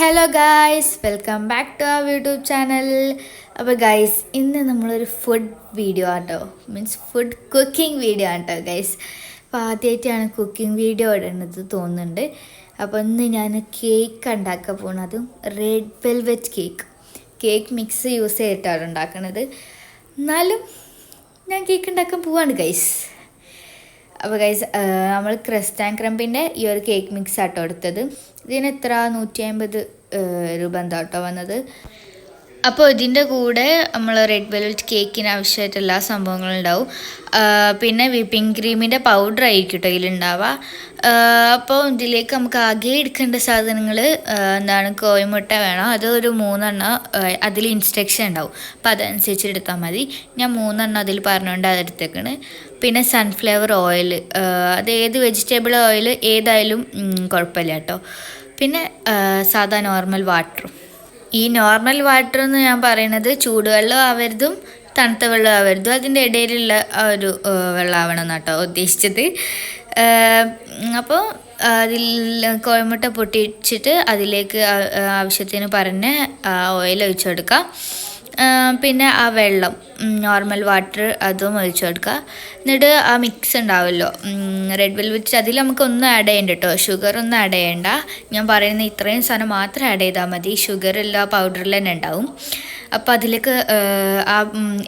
Hello guys, welcome back to our YouTube channel. അപ്പോൾ guys, ഇന്ന് നമ്മളൊരു ഫുഡ് വീഡിയോ ആട്ടോ, മീൻസ് ഫുഡ് കുക്കിംഗ് വീഡിയോ ആട്ടോ ഗൈസ്. അപ്പോൾ ആദ്യമായിട്ടാണ് കുക്കിംഗ് വീഡിയോ ഇടുന്നത് തോന്നുന്നുണ്ട്. അപ്പോൾ ഇന്ന് ഞാൻ കേക്ക് ഉണ്ടാക്കാൻ പോകുന്നതും red velvet cake mix use ചെയ്തിട്ടാണ് ഉണ്ടാക്കുന്നത്. എന്നാലും ഞാൻ കേക്ക് ഉണ്ടാക്കാൻ പോവാണ് ഗൈസ്. അപ്പോൾ ഗൈസ്, നമ്മൾ ക്രസ്റ്റ് ആൻഡ് ക്രംപിൻ്റെ ഈ ഒരു കേക്ക് മിക്സ് ആട്ടോ എടുത്തത്. ഇതിന് എത്ര 150 രൂപ എന്താ കേട്ടോ വന്നത്. അപ്പോൾ ഇതിൻ്റെ കൂടെ നമ്മൾ റെഡ് വെൽവെറ്റ് കേക്കിന് ആവശ്യമായിട്ട് എല്ലാ സംഭവങ്ങളും ഉണ്ടാവും. പിന്നെ വിപ്പിംഗ് ക്രീമിൻ്റെ പൗഡർ ആയിരിക്കും കേട്ടോ ഇതിലുണ്ടാവുക. അപ്പോൾ ഇതിലേക്ക് നമുക്ക് ആകെ എടുക്കേണ്ട സാധനങ്ങൾ എന്താണ്, കോഴിമുട്ട വേണം. അത് ഒരു 3 എണ്ണം അതിൽ ഇൻസ്ട്രക്ഷൻ ഉണ്ടാവും. അപ്പോൾ അതനുസരിച്ച് എടുത്താൽ മതി. ഞാൻ 3 എണ്ണം അതിൽ പറഞ്ഞുകൊണ്ട് അതെടുത്തേക്കാണ്. പിന്നെ സൺഫ്ലവർ ഓയിൽ, അത് ഏത് വെജിറ്റബിൾ ഓയിൽ ഏതായാലും കുഴപ്പമില്ല കേട്ടോ. പിന്നെ സാധാ നോർമൽ വാട്ടറും. ഈ നോർമൽ വാട്ടർ എന്ന് ഞാൻ പറയുന്നത് ചൂടുവെള്ളം ആവരുതും തണുത്ത വെള്ളം ആവരുതും, അതിൻ്റെ ഇടയിലുള്ള ആ ഒരു വെള്ളം ആവണം എന്നാട്ടോ ഉദ്ദേശിച്ചത്. അപ്പോൾ അതിൽ കോഴിമുട്ട പൊട്ടിച്ചിട്ട് അതിലേക്ക് ആവശ്യത്തിന് പറഞ്ഞ് ഓയിൽ ഒഴിച്ചു കൊടുക്കുക. പിന്നെ ആ വെള്ളം നോർമൽ വാട്ടർ അതും ഒഴിച്ചു കൊടുക്കുക. എന്നിട്ട് ആ മിക്സ് ഉണ്ടാവുമല്ലോ റെഡ് വെൽവെറ്റ്, അതിൽ നമുക്കൊന്നും ആഡ് ചെയ്യണ്ട കേട്ടോ, ഷുഗർ ഒന്നും ആഡ് ചെയ്യണ്ട. ഞാൻ പറയുന്ന ഇത്രയും സാധനം മാത്രം ആഡ് ചെയ്താൽ മതി. ഷുഗർ എല്ലാം പൗഡറിൽ തന്നെ ഉണ്ടാവും. അപ്പോൾ അതിലേക്ക് ആ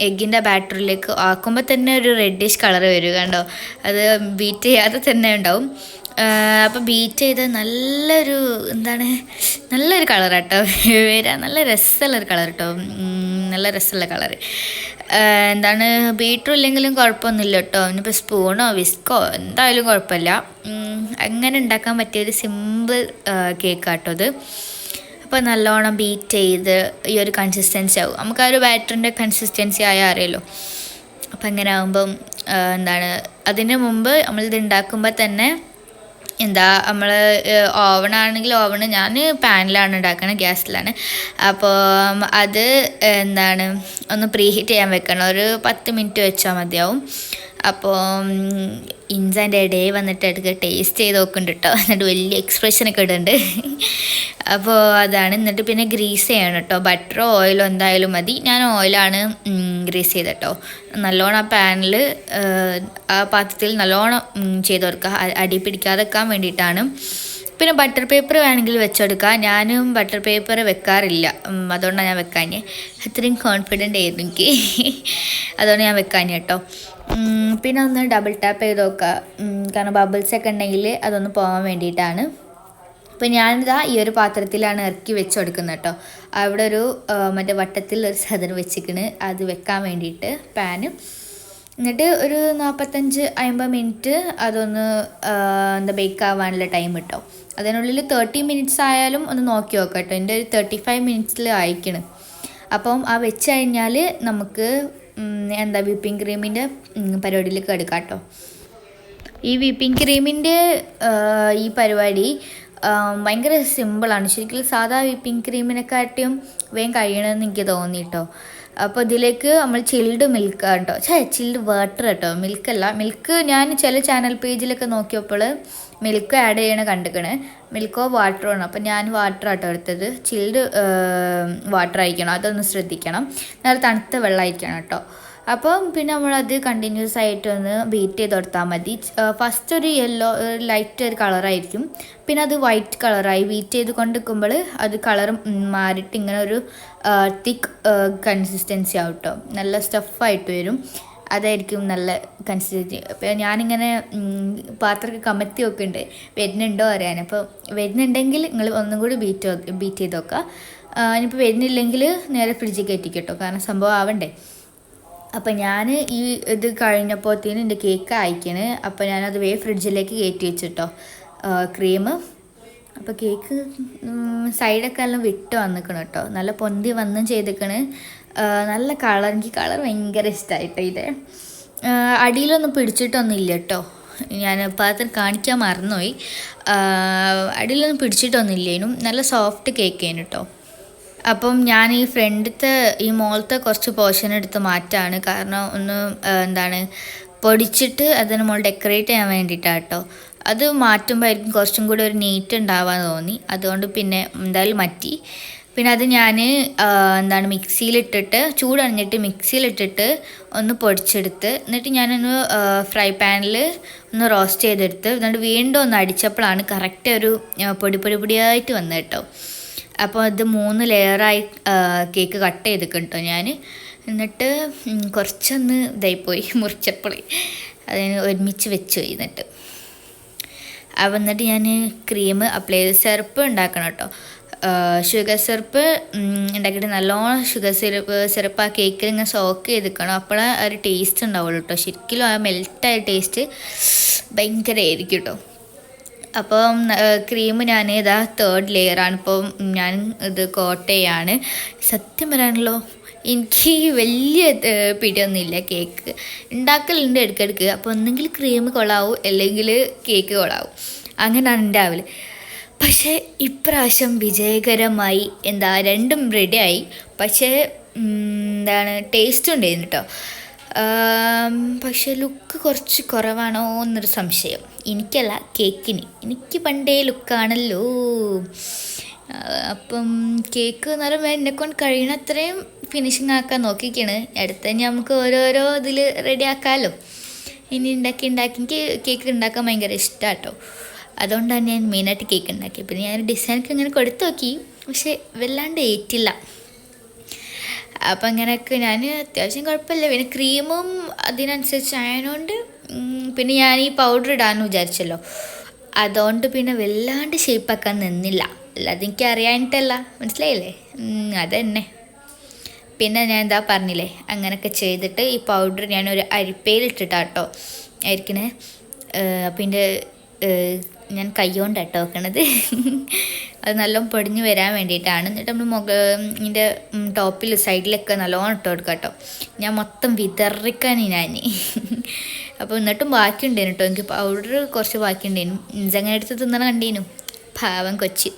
എഗ്ഗിൻ്റെ ബാറ്ററിലേക്ക് ആക്കുമ്പോൾ തന്നെ ഒരു റെഡിഷ് കളർ വരും, കണ്ടോ. അത് ബീറ്റ് ചെയ്യാതെ തന്നെ ഉണ്ടാവും. അപ്പോൾ ബീറ്റ് ചെയ്ത് നല്ലൊരു നല്ലൊരു കളറാട്ടോ വരിക. നല്ല രസമുള്ളൊരു കളർ കേട്ടോ, നല്ല രസമുള്ള കളറ്. ബീറ്ററും ഇല്ലെങ്കിലും കുഴപ്പമൊന്നുമില്ല കേട്ടോ. ഇനിയിപ്പോൾ സ്പൂണോ വിസ്കോ എന്തായാലും കുഴപ്പമില്ല. അങ്ങനെ ഉണ്ടാക്കാൻ പറ്റിയൊരു സിമ്പിൾ കേക്കാട്ടോ ഇത്. അപ്പോൾ നല്ലോണം ബീറ്റ് ചെയ്ത് ഈ ഒരു കൺസിസ്റ്റൻസി ആവും. നമുക്ക് ആ ഒരു ബാറ്ററിൻ്റെ കൺസിസ്റ്റൻസി ആയാൽ അറിയാലോ. അപ്പോൾ അങ്ങനെ ആകുമ്പം അതിന് മുമ്പ് നമ്മളിത് ഉണ്ടാക്കുമ്പോൾ തന്നെ നമ്മൾ ഓവണാണെങ്കിൽ ഓവണ്, ഞാൻ പാനിലാണ് ഉണ്ടാക്കുന്നത്, ഗ്യാസിലാണ്. അപ്പോൾ അത് ഒന്ന് പ്രീ ഹീറ്റ് ചെയ്യാൻ വെക്കണം. ഒരു 10 മിനിറ്റ് വെച്ചാൽ മതിയാവും. അപ്പോൾ ഇൻസൻ്റെ ഇടയിൽ വന്നിട്ട് എടുക്കുക, ടേസ്റ്റ് ചെയ്ത് നോക്കുന്നുണ്ട് കേട്ടോ. എന്നിട്ട് വലിയ എക്സ്പ്രഷനൊക്കെ ഇടുന്നുണ്ട്. അപ്പോൾ അതാണ്. എന്നിട്ട് പിന്നെ ഗ്രീസ് ചെയ്യണം കേട്ടോ. ബട്ടറോ ഓയിലോ എന്തായാലും മതി. ഞാൻ ഓയിലാണ് ഗ്രീസ് ചെയ്ത് കേട്ടോ. നല്ലോണം ആ പാനിൽ ആ പാത്രത്തിൽ നല്ലോണം ചെയ്ത് കൊടുക്കുക, അടി പിടിക്കാതെ വെക്കാൻ വേണ്ടിയിട്ടാണ്. പിന്നെ ബട്ടർ പേപ്പർ വേണമെങ്കിൽ വെച്ചെടുക്കുക. ഞാനും ബട്ടർ പേപ്പർ വെക്കാറില്ല, അതുകൊണ്ടാണ് ഞാൻ വെക്കാഞ്ഞ്. അത്രയും കോൺഫിഡൻ്റ് ആയിരുന്നു എനിക്ക്, അതുകൊണ്ട് ഞാൻ വെക്കാഞ്ഞ് കേട്ടോ. പിന്നെ ഒന്ന് ഡബിൾ ടാപ്പ് ചെയ്ത് നോക്കുക, കാരണം ബബിൾസൊക്കെ ഉണ്ടെങ്കിൽ അതൊന്ന് പോകാൻ വേണ്ടിയിട്ടാണ്. അപ്പോൾ ഞാനിതാ ഈ ഒരു പാത്രത്തിലാണ് ഇറക്കി വെച്ച് കൊടുക്കുന്നത് കേട്ടോ. അവിടെ ഒരു മറ്റേ വട്ടത്തിൽ ഒരു സാധനം വെച്ചിക്കണ്, അത് വെക്കാൻ വേണ്ടിയിട്ട് പാന്. എന്നിട്ട് ഒരു 45-50 മിനിറ്റ് അതൊന്ന് ബേക്ക് ആവാനുള്ള ടൈം കിട്ടും. അതിനുള്ളിൽ 30 മിനിറ്റ്സ് ആയാലും ഒന്ന് നോക്കി നോക്കാം കേട്ടോ. എൻ്റെ ഒരു 35 മിനിറ്റ്സിൽ അയക്കണം. അപ്പം ആ വെച്ച് കഴിഞ്ഞാൽ നമുക്ക് വിപ്പിംഗ് ക്രീമിൻ്റെ പരിപാടിയിലേക്ക് എടുക്കാം കേട്ടോ. ഈ വിപ്പിംഗ് ക്രീമിൻ്റെ ഈ പരിപാടി ഭയങ്കര സിമ്പിളാണ് ശരിക്കും. സാധാ വിപ്പിംഗ് ക്രീമിനെക്കാട്ടിയും വേഗം കഴിയണമെന്ന് എനിക്ക് തോന്നി കേട്ടോ. അപ്പോൾ ഇതിലേക്ക് നമ്മൾ ചിൽഡ് മിൽക്ക് കേട്ടോ, ചിൽഡ് വാട്ടർ കേട്ടോ, മിൽക്ക് ഞാൻ ചില ചാനൽ പേജിലൊക്കെ നോക്കിയപ്പോൾ മിൽക്ക് ആഡ് ചെയ്യണ കണ്ടിക്കണ്, മിൽക്കോ വാട്ടറോ ആണ്. അപ്പോൾ ഞാൻ വാട്ടർ ആട്ടോ എടുത്തത്. ചിൽഡ് വാട്ടർ ആയിരിക്കണം, അതൊന്ന് ശ്രദ്ധിക്കണം. നല്ല തണുത്ത വെള്ളമായിരിക്കണം കേട്ടോ. അപ്പം പിന്നെ നമ്മളത് കണ്ടിന്യൂസ് ആയിട്ട് ഒന്ന് ബീറ്റ് ചെയ്ത് കൊടുത്താൽ മതി. ഫസ്റ്റ് ഒരു യെല്ലോ ലൈറ്റ് ഒരു കളറായിരിക്കും, പിന്നെ അത് വൈറ്റ് കളറായി ബീറ്റ് ചെയ്ത് കൊണ്ടിരിക്കുമ്പോൾ അത് കളർ മാറിയിട്ട് ഇങ്ങനെ ഒരു തിക്ക് കൺസിസ്റ്റൻസി ആവും കേട്ടോ. നല്ല സ്റ്റഫായിട്ട് വരും, അതായിരിക്കും നല്ല കൺസിസ്റ്റൻസി. അപ്പോൾ ഞാനിങ്ങനെ പാത്രമൊക്കെ കമത്തി വെക്കുന്നുണ്ട് വരുന്നുണ്ടോ അറിയാൻ. അപ്പോൾ വരുന്നുണ്ടെങ്കിൽ നിങ്ങൾ ഒന്നും കൂടി ബീറ്റ് ചെയ്ത് നോക്കുക. ഇനിയിപ്പോൾ വരുന്നില്ലെങ്കിൽ നേരെ ഫ്രിഡ്ജിൽ കയറ്റിക്കും കേട്ടോ, കാരണം സംഭവം ആവണ്ടേ. അപ്പം ഞാൻ ഈ ഇത് കഴിഞ്ഞപ്പോഴത്തേനും എൻ്റെ കേക്ക് അയക്കണ്. അപ്പോൾ ഞാനത് ഫ്രിഡ്ജിലേക്ക് കയറ്റി വെച്ചിട്ടോ ക്രീം. അപ്പോൾ കേക്ക് സൈഡൊക്കെ എല്ലാം വിട്ട് വന്നിക്കണം കേട്ടോ, നല്ല പൊന്തി വന്നും ചെയ്തിക്കണ്. നല്ല കളർ, എനിക്ക് കളർ ഭയങ്കര ഇഷ്ടമായിട്ടോ. ഇത് അടിയിലൊന്നും പിടിച്ചിട്ടൊന്നും ഇല്ല കേട്ടോ. ഞാൻ പാത്രം കാണിക്കാൻ മറന്നുപോയി. അടിയിലൊന്നും പിടിച്ചിട്ടൊന്നും ഇല്ലേനും, നല്ല സോഫ്റ്റ് കേക്കേനു കേട്ടോ. അപ്പം ഞാൻ ഈ ഫ്രണ്ടിലത്തെ ഈ മോളത്തെ കുറച്ച് പോർഷൻ എടുത്ത് മാറ്റാണ്, കാരണം ഒന്ന് പൊടിച്ചിട്ട് അതിന് മോൾ ഡെക്കറേറ്റ് ചെയ്യാൻ വേണ്ടിയിട്ടാണ് കേട്ടോ. അത് മാറ്റുമ്പോഴായിരിക്കും കുറച്ചും കൂടി ഒരു നീറ്റ് ഉണ്ടാവാൻ തോന്നി. അതുകൊണ്ട് പിന്നെ എന്തായാലും മാറ്റി. പിന്നെ അത് ഞാൻ എന്താണ് മിക്സിയിലിട്ടിട്ട് ചൂടണിഞ്ഞിട്ട് മിക്സിയിലിട്ടിട്ട് ഒന്ന് പൊടിച്ചെടുത്ത് എന്നിട്ട് ഞാനൊന്ന് ഫ്രൈ പാനിൽ ഒന്ന് റോസ്റ്റ് ചെയ്തെടുത്ത് എന്നിട്ട് വീണ്ടും ഒന്ന് അടിച്ചപ്പോഴാണ് കറക്റ്റ് ഒരു പൊടിയായിട്ട് വന്നത് കേട്ടോ. അപ്പോൾ അത് 3 ലെയറായി കേക്ക് കട്ട് ചെയ്തിട്ട് കേട്ടോ ഞാൻ. എന്നിട്ട് കുറച്ചൊന്ന് ഇതായിപ്പോയി മുറിച്ചപ്പോൾ അതിന് ഒരുമിച്ച് വെച്ച് പോയി. എന്നിട്ട് ഞാൻ ക്രീം അപ്ലൈ ചെയ്ത് സിറപ്പ് ഉണ്ടാക്കണം കേട്ടോ. ഷുഗർ സിറപ്പ് ഉണ്ടാക്കിയിട്ട് നല്ലോണം ഷുഗർ സിറപ്പ് ആ കേക്കിൽ ഇങ്ങനെ സോക്ക് ചെയ്തിരിക്കണം. അപ്പോഴേ ഒരു ടേസ്റ്റ് ഉണ്ടാവുള്ളൂ കേട്ടോ. ശരിക്കും ആ മെൽറ്റായ ടേസ്റ്റ് ഭയങ്കരമായിരിക്കും കേട്ടോ. അപ്പം ക്രീം ഞാൻ ഇതാ 3rd ലെയറാണ് ഇപ്പം ഞാൻ ഇത് കോട്ട് ചെയ്യാണ്. സത്യം പറയാണല്ലോ എനിക്ക് വലിയ പിടിയൊന്നുമില്ല. കേക്ക് ഉണ്ടാക്കലുണ്ട് ഇടയ്ക്കിടയ്ക്ക്. അപ്പോൾ ഒന്നെങ്കിൽ ക്രീം കൊളാവും അല്ലെങ്കിൽ കേക്ക് കൊളാവും, അങ്ങനെയാണ് ഉണ്ടാവല്. പക്ഷേ ഇപ്രാവശ്യം വിജയകരമായി രണ്ടും റെഡിയായി. പക്ഷേ എന്താണ് ടേസ്റ്റ് ഉണ്ടായിരുന്നു കേട്ടോ. പക്ഷേ ലുക്ക് കുറച്ച് കുറവാണോ എന്നൊരു സംശയം. എനിക്കല്ല, കേക്കിന്. എനിക്ക് പണ്ടേ ലുക്കാണല്ലോ. അപ്പം കേക്ക് എന്നാലും എന്നെക്കൊണ്ട് കഴിയണ അത്രയും ഫിനിഷിങ് ആക്കാൻ നോക്കിക്കാണ്. അടുത്ത നമുക്ക് ഓരോരോ ഇതിൽ റെഡി ആക്കാമല്ലോ. ഇനി ഉണ്ടാക്കി എനിക്ക് കേക്ക് ഉണ്ടാക്കാൻ ഭയങ്കര ഇഷ്ടമാണ് കേട്ടോ. അതുകൊണ്ടാണ് ഞാൻ മെയിനായിട്ട് കേക്ക് ഉണ്ടാക്കിയത്. പിന്നെ ഞാൻ ഡിസൈനൊക്കെ ഇങ്ങനെ കൊടുത്തു നോക്കി, പക്ഷെ വല്ലാണ്ട് ഏറ്റില്ല. അപ്പം അങ്ങനെയൊക്കെ ഞാൻ അത്യാവശ്യം കുഴപ്പമില്ല. പിന്നെ ക്രീമും അതിനനുസരിച്ച് ആയതുകൊണ്ട് പിന്നെ ഞാൻ ഈ പൗഡർ ഇടാമെന്ന് വിചാരിച്ചല്ലോ, അതുകൊണ്ട് പിന്നെ വല്ലാണ്ട് ഷേപ്പാക്കാൻ നിന്നില്ല. അല്ലാതെ എനിക്ക് അറിയാനിട്ടല്ല, മനസ്സിലായില്ലേ? അതന്നെ. പിന്നെ ഞാൻ എന്താ പറഞ്ഞില്ലേ, അങ്ങനെയൊക്കെ ചെയ്തിട്ട് ഈ പൗഡർ ഞാനൊരു അരിപ്പയിലിട്ടിട്ടാട്ടോ ആയിരിക്കണേ. അപ്പം ഞാൻ കൈ കൊണ്ടാട്ടോ വെക്കണത്. അത് നല്ലോണം പൊടിഞ്ഞ് വരാൻ വേണ്ടിയിട്ടാണ്. എന്നിട്ട് നമ്മൾ ഇതിൻ്റെ ടോപ്പിൽ സൈഡിലൊക്കെ നല്ലോണം ഇട്ട് കൊടുക്കാം കേട്ടോ. ഞാൻ മൊത്തം വിതറിക്കാൻ ഞാൻ. അപ്പോൾ എന്നിട്ടും ബാക്കിയുണ്ടേനു കേട്ടോ. എനിക്ക് പൗഡർ കുറച്ച് ബാക്കിയുണ്ടേനു. ഇഞ്ചങ്ങനെ എടുത്ത് തിന്നണ കണ്ടേനു, പാവം കൊച്ച്.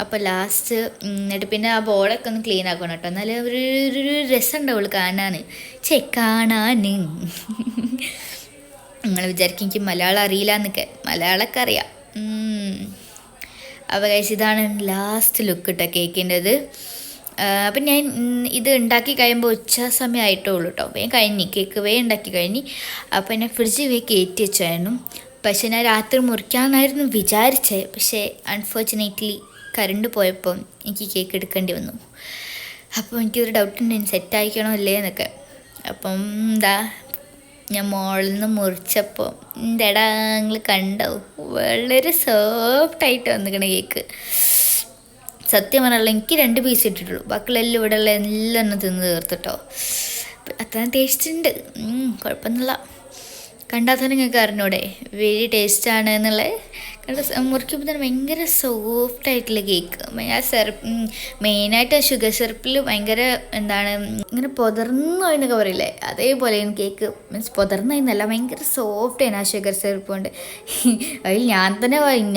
അപ്പോൾ ലാസ്റ്റ് എന്നിട്ട് പിന്നെ ആ ബോളൊക്കെ ഒന്ന് ക്ലീൻ ആക്കണം കേട്ടോ. എന്നാലും ഒരു രസം ഉണ്ടാവുള്ളൂ കാണാൻ. കാണാൻ നിങ്ങൾ വിചാരിക്കും എനിക്ക് മലയാളം അറിയില്ല എന്നൊക്കെ. മലയാളമൊക്കെ അറിയാം. അപ്പോൾ ഗൈസ് ഇതാണ് ലാസ്റ്റ് ലുക്ക് കേട്ടോ കേക്കിൻ്റെത്. അപ്പം ഞാൻ ഇത് ഉണ്ടാക്കി കഴിയുമ്പോൾ ഉച്ച സമയമായിട്ടുള്ളൂ കേട്ടോ. കേക്ക് ഉണ്ടാക്കി കഴിഞ്ഞ്. അപ്പോൾ എന്നെ ഫ്രിഡ്ജിൽ കയറ്റി വെച്ചായിരുന്നു. പക്ഷെ ഞാൻ രാത്രി മുറിക്കാമെന്നായിരുന്നു വിചാരിച്ചത്. പക്ഷേ അൺഫോർച്ചുനേറ്റ്ലി കറണ്ട് പോയപ്പോൾ എനിക്ക് കേക്ക് എടുക്കേണ്ടി വന്നു. അപ്പോൾ എനിക്കൊരു ഡൗട്ടുണ്ട്, സെറ്റ് ആയിക്കണോ അല്ലേ എന്നൊക്കെ. അപ്പം ഞാൻ മുകളിൽ നിന്ന് മുറിച്ചപ്പോൾ നിങ്ങൾ കണ്ടോ, വളരെ സോഫ്റ്റായിട്ട് വന്നിരിക്കണ കേക്ക്. സത്യം പറഞ്ഞാൽ എനിക്ക് 2 പീസ് ഇട്ടിട്ടുള്ളൂ. ബാക്കിയുള്ള ഇവിടെ ഉള്ള എല്ലാം തിന്ന് തീർത്തിട്ടോ. അത്രയും ടേസ്റ്റ് ഉണ്ട്, കുഴപ്പമൊന്നുമില്ല. കണ്ടാൽ തന്നെ നിങ്ങൾക്ക് അറിഞ്ഞൂടെ വെരി ടേസ്റ്റാണ് എന്നുള്ളത്. മുറിക്കുമ്പോൾ തന്നെ ഭയങ്കര സോഫ്റ്റായിട്ടുള്ള കേക്ക്. ആ സിറപ്പ് മെയിനായിട്ട് ഷുഗർ സിറപ്പിൽ ഭയങ്കര ഇങ്ങനെ പൊതർന്നു എന്നൊക്കെ പറയില്ലേ, അതേപോലെയാണ് കേക്ക്. മീൻസ് പൊതർന്നല്ല, ഭയങ്കര സോഫ്റ്റ് ആണ് ആ ഷുഗർ സിറപ്പ് കൊണ്ട്. അതിൽ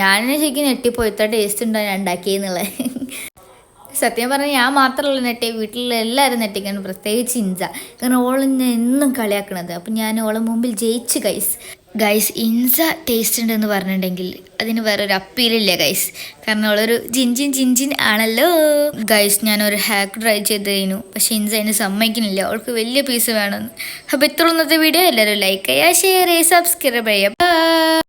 ഞാൻ ശരിക്കും ഞെട്ടിപ്പോയത്ര ടേസ്റ്റ് ഉണ്ടോ ഞാൻ ഉണ്ടാക്കിയെന്നുള്ളത്. സത്യം പറഞ്ഞാൽ ഞാൻ മാത്രമല്ല നെട്ടി, വീട്ടിലുള്ള എല്ലാവരും നെട്ടിക്കാണ്, പ്രത്യേകിച്ച് ഇൻസ. കാരണം ഓളിന്ന് എന്നും കളിയാക്കണത്. അപ്പം ഞാൻ ഓളെ മുമ്പിൽ ജയിച്ച് ഗൈസ് ഇൻസ ടേസ്റ്റ് ഉണ്ടെന്ന് പറഞ്ഞിട്ടുണ്ടെങ്കിൽ അതിന് വേറൊരു അപ്പീലില്ല ഗൈസ്. കാരണം ഓളൊരു ജിൻജിൻ ആണല്ലോ ഗൈസ്. ഞാനൊരു ഹാക്ക് ട്രൈ ചെയ്തതിനു, പക്ഷേ ഇൻസ അതിന് സമ്മതിക്കുന്നില്ല. അവൾക്ക് വലിയ പീസ് വേണമെന്ന്. അപ്പോൾ ഇത്ര ഇന്നത്തെ വീഡിയോ എല്ലാവരും ലൈക്ക് ചെയ്യുക, ഷെയർ ചെയ്യുക, സബ്സ്ക്രൈബ് ചെയ്യുക.